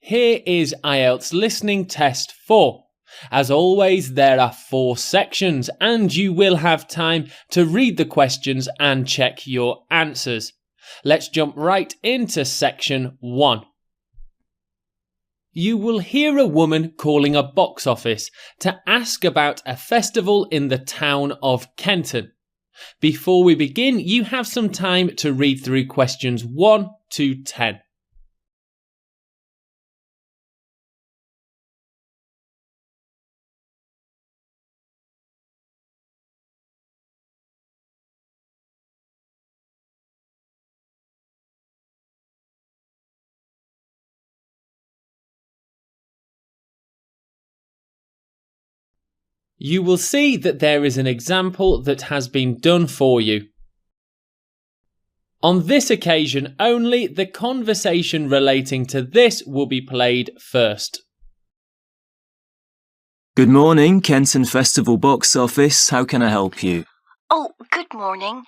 Here is IELTS Listening Test 4. As always, there are 4 sections and you will have time to read the questions and check your answers. Let's jump right into section 1. You will hear a woman calling a box office to ask about a festival in the town of Kenton. Before we begin, you have some time to read through questions 1 to 10. You will see that there is an example that has been done for you. On this occasion only, the conversation relating to this will be played first. Good morning, Kenton Festival box office. How can I help you? Oh, good morning.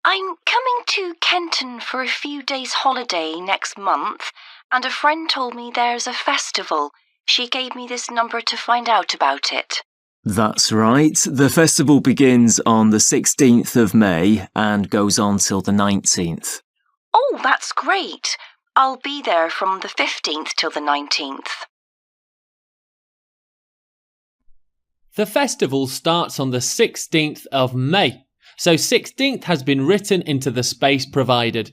I'm coming to Kenton for a few days holiday next month, and a friend told me there's a festival. She gave me this number to find out about it. That's right. The festival begins on the 16th of May and goes on till the 19th. Oh, that's great. I'll be there from the 15th till the 19th. The festival starts on the 16th of May, so 16th has been written into the space provided.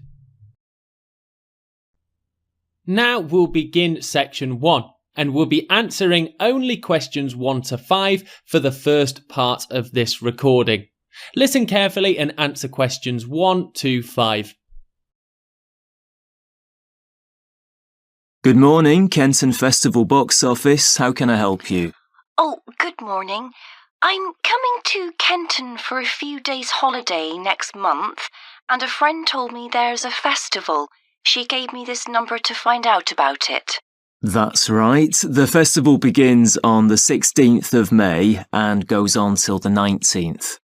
Now we'll begin section 1. And we'll be answering only questions 1 to 5 for the first part of this recording. Listen carefully and answer questions 1 to 5. Good morning, Kenton Festival box office. How can I help you? Oh, good morning. I'm coming to Kenton for a few days holiday next month, and a friend told me there's a festival. She gave me this number to find out about it. That's right. The festival begins on the 16th of May and goes on till the 19th.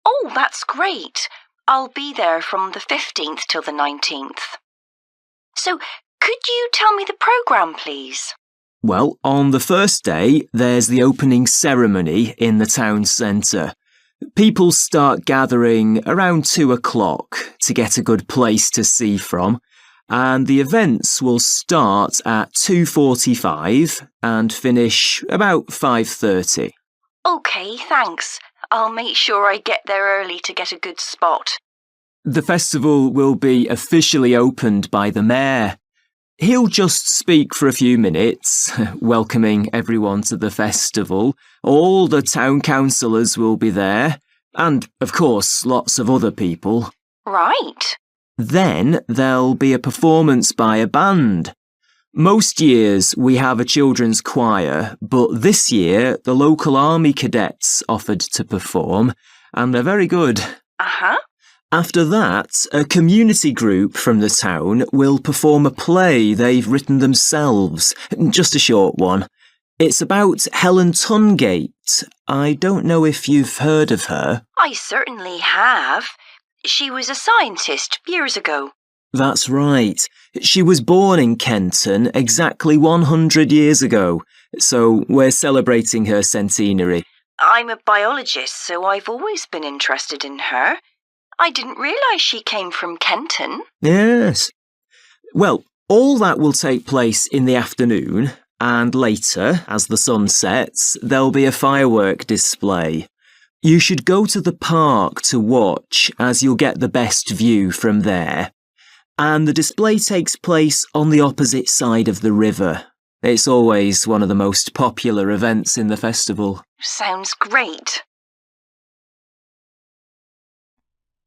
Oh, that's great. I'll be there from the 15th till the 19th. So, could you tell me the programme, please? Well, on the first day, there's the opening ceremony in the town centre. People start gathering around 2 o'clock to get a good place to see from. And the events will start at 2:45 and finish about 5:30. OK, thanks. I'll make sure I get there early to get a good spot. The festival will be officially opened by the mayor. He'll just speak for a few minutes, welcoming everyone to the festival. All the town councillors will be there, and, of course, lots of other people. Right. Then there'll be a performance by a band. Most years we have a children's choir, but this year the local army cadets offered to perform, and they're very good. Uh-huh. After that, a community group from the town will perform a play they've written themselves, just a short one. It's about Helen Tungate. I don't know if you've heard of her. I certainly have. She was a scientist years ago. That's right. She was born in Kenton exactly 100 years ago, so we're celebrating her centenary. I'm a biologist, so I've always been interested in her. I didn't realise she came from Kenton. Yes. Well, all that will take place in the afternoon, and later, as the sun sets, there'll be a firework display. You should go to the park to watch, as you'll get the best view from there. And the display takes place on the opposite side of the river. It's always one of the most popular events in the festival. Sounds great.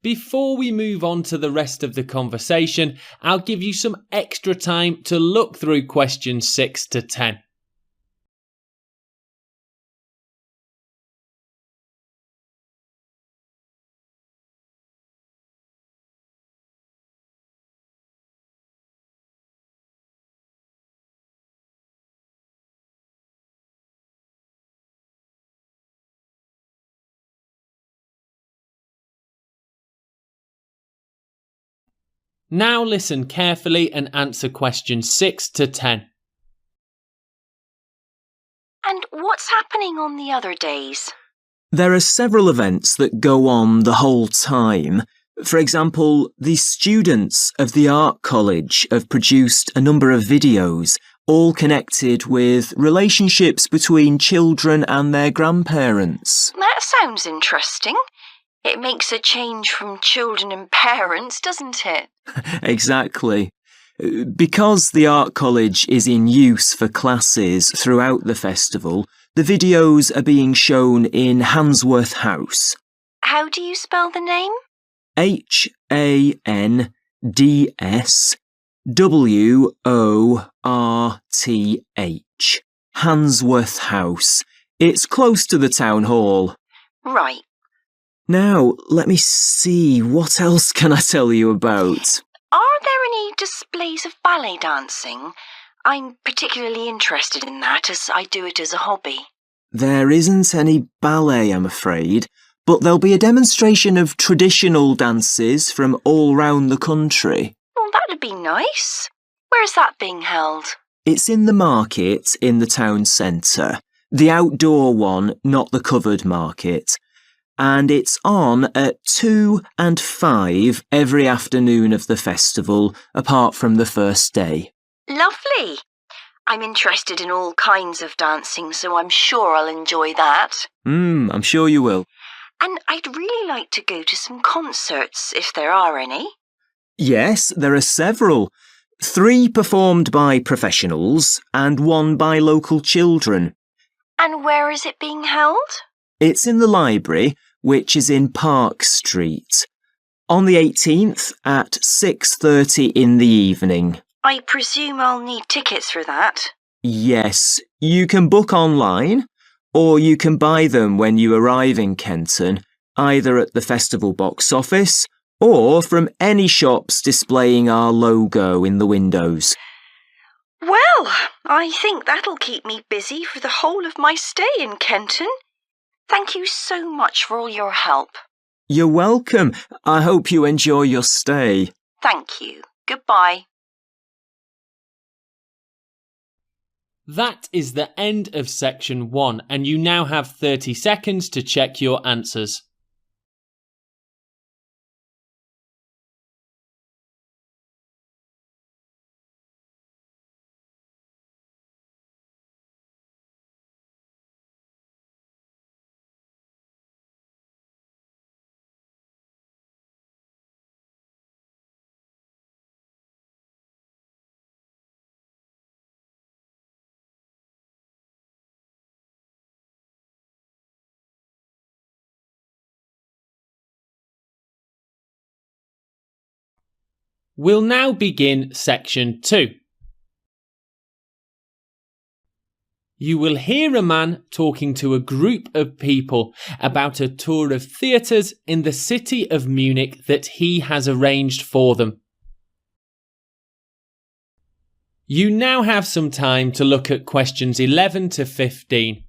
Before we move on to the rest of the conversation, I'll give you some extra time to look through questions 6 to 10. Now listen carefully and answer questions 6 to 10. What's happening on the other days? There are several events that go on the whole time. For example, the students of the art college have produced a number of videos, all connected with relationships between children and their grandparents. That sounds interesting. It makes a change from children and parents, doesn't it? Exactly. Because the art college is in use for classes throughout the festival, the videos are being shown in Handsworth House. How do you spell the name? Handsworth. Handsworth House. It's close to the town hall. Right. Now, let me see, what else can I tell you about? Are there any displays of ballet dancing? I'm particularly interested in that as I do it as a hobby. There isn't any ballet, I'm afraid, but there'll be a demonstration of traditional dances from all round the country. Well, that'd be nice. Where's that being held? It's in the market in the town centre. The outdoor one, not the covered market. And it's on at 2 and 5 every afternoon of the festival, apart from the first day. Lovely. I'm interested in all kinds of dancing, so I'm sure I'll enjoy that. I'm sure you will. And I'd really like to go to some concerts, if there are any. Yes, there are several. 3 performed by professionals and 1 by local children. And where is it being held? It's in the library, which is in Park Street. On the 18th at 6:30 in the evening. I presume I'll need tickets for that. Yes, you can book online, or you can buy them when you arrive in Kenton, either at the festival box office or from any shops displaying our logo in the windows. Well, I think that'll keep me busy for the whole of my stay in Kenton. Thank you so much for all your help. You're welcome. I hope you enjoy your stay. Thank you. Goodbye. That is the end of section 1, and you now have 30 seconds to check your answers. We'll now begin section 2. You will hear a man talking to a group of people about a tour of theatres in the city of Munich that he has arranged for them. You now have some time to look at questions 11 to 15.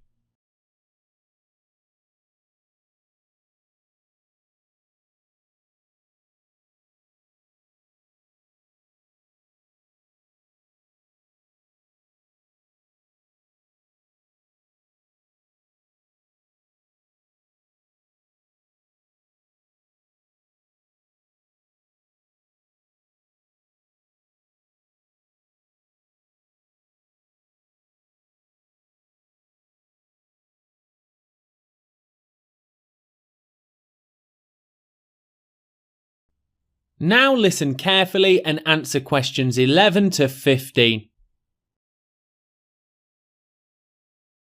Now listen carefully and answer questions 11 to 15.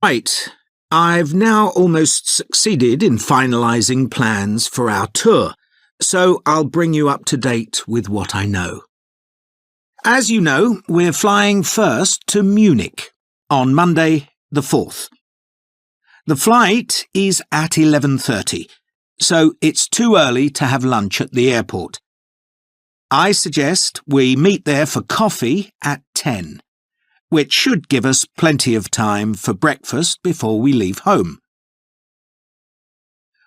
Right, I've now almost succeeded in finalising plans for our tour, so I'll bring you up to date with what I know. As you know, we're flying first to Munich on Monday the 4th. The flight is at 11:30, so it's too early to have lunch at the airport. I suggest we meet there for coffee at 10, which should give us plenty of time for breakfast before we leave home.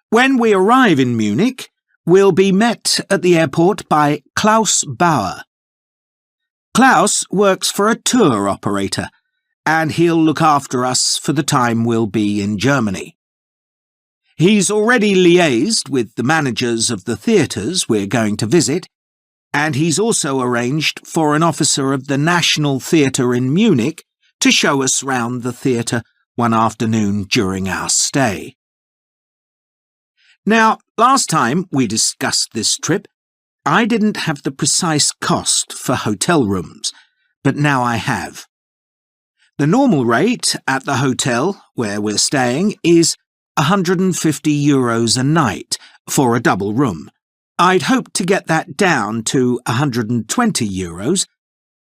When we arrive in Munich, we'll be met at the airport by Klaus Bauer. Klaus works for a tour operator, and he'll look after us for the time we'll be in Germany. He's already liaised with the managers of the theatres we're going to visit, and he's also arranged for an officer of the National Theatre in Munich to show us round the theatre one afternoon during our stay. Now, last time we discussed this trip, I didn't have the precise cost for hotel rooms, but now I have. The normal rate at the hotel where we're staying is €150 a night for a double room. I'd hoped to get that down to €120,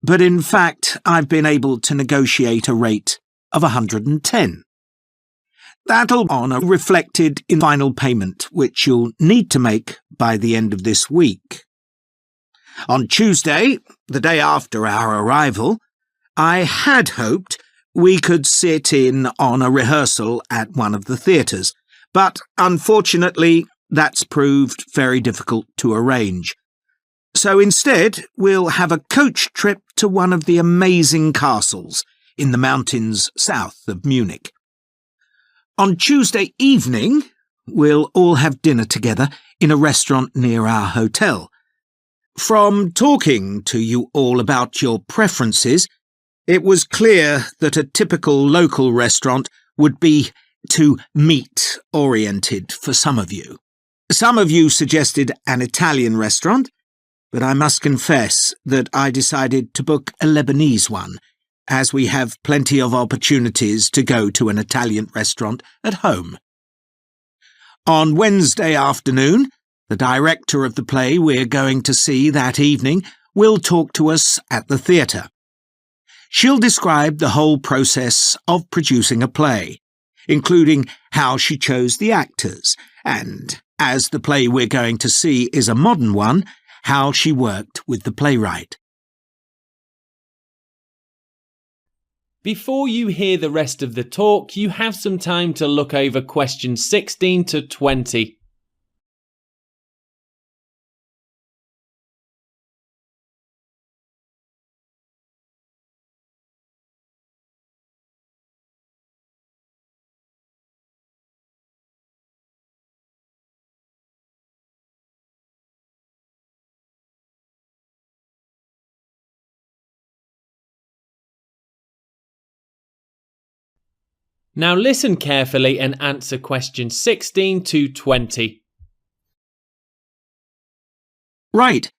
but in fact I've been able to negotiate a rate of 110. That'll be reflected in final payment, which you'll need to make by the end of this week. On Tuesday, the day after our arrival, I had hoped we could sit in on a rehearsal at one of the theatres, but unfortunately that's proved very difficult to arrange. So instead, we'll have a coach trip to one of the amazing castles in the mountains south of Munich. On Tuesday evening, we'll all have dinner together in a restaurant near our hotel. From talking to you all about your preferences, it was clear that a typical local restaurant would be too meat-oriented for some of you. Some of you suggested an Italian restaurant, but I must confess that I decided to book a Lebanese one, as we have plenty of opportunities to go to an Italian restaurant at home. On Wednesday afternoon, the director of the play we're going to see that evening will talk to us at the theatre. She'll describe the whole process of producing a play, including how she chose the actors, and, as the play we're going to see is a modern one, how she worked with the playwright. Before you hear the rest of the talk, you have some time to look over questions 16 to 20. Now listen carefully and answer questions 16 to 20. Right.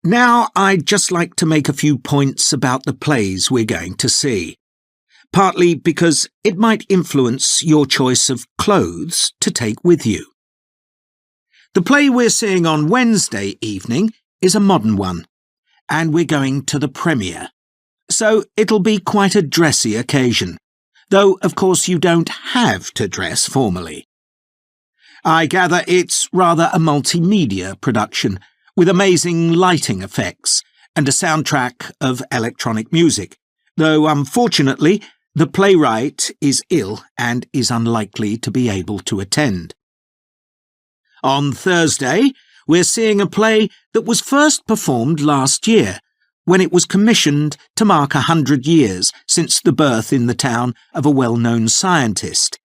Now I'd just like to make a few points about the plays we're going to see, partly because it might influence your choice of clothes to take with you. The play we're seeing on Wednesday evening is a modern one, and we're going to the premiere, so it'll be quite a dressy occasion. Though, of course, you don't have to dress formally. I gather it's rather a multimedia production, with amazing lighting effects and a soundtrack of electronic music, though unfortunately the playwright is ill and is unlikely to be able to attend. On Thursday, we're seeing a play that was first performed last year, when it was commissioned to mark 100 years since the birth in the town of a well-known scientist.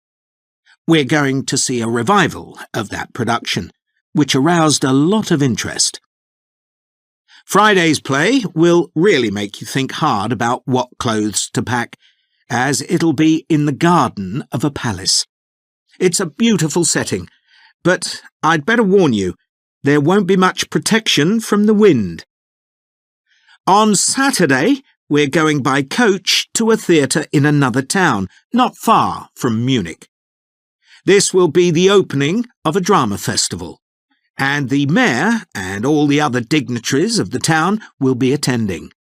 We're going to see a revival of that production, which aroused a lot of interest. Friday's play will really make you think hard about what clothes to pack, as it'll be in the garden of a palace. It's a beautiful setting, but I'd better warn you, there won't be much protection from the wind. On Saturday, we're going by coach to a theatre in another town, not far from Munich. This will be the opening of a drama festival, and the mayor and all the other dignitaries of the town will be attending.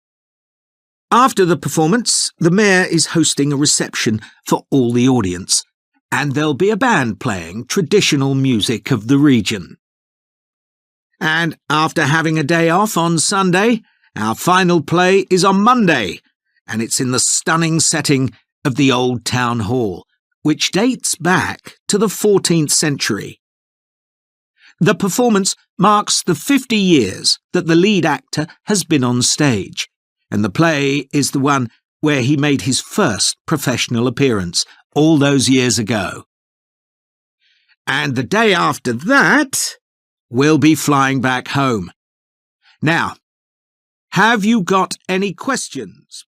After the performance, the mayor is hosting a reception for all the audience, and there'll be a band playing traditional music of the region. And after having a day off on Sunday, our final play is on Monday, and it's in the stunning setting of the old town hall, which dates back to the 14th century. The performance marks the 50 years that the lead actor has been on stage, and the play is the one where he made his first professional appearance all those years ago. And the day after that, we'll be flying back home. Now, have you got any questions?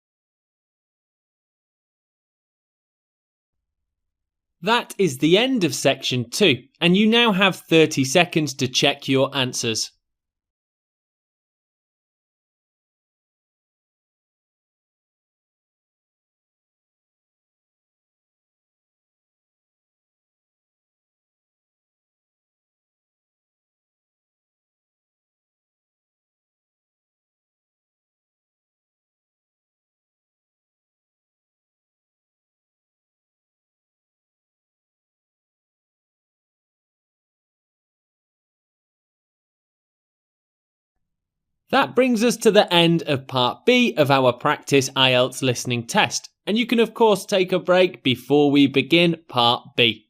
That is the end of section 2, and you now have 30 seconds to check your answers. That brings us to the end of part B of our practice IELTS listening test, and you can of course take a break before we begin part B.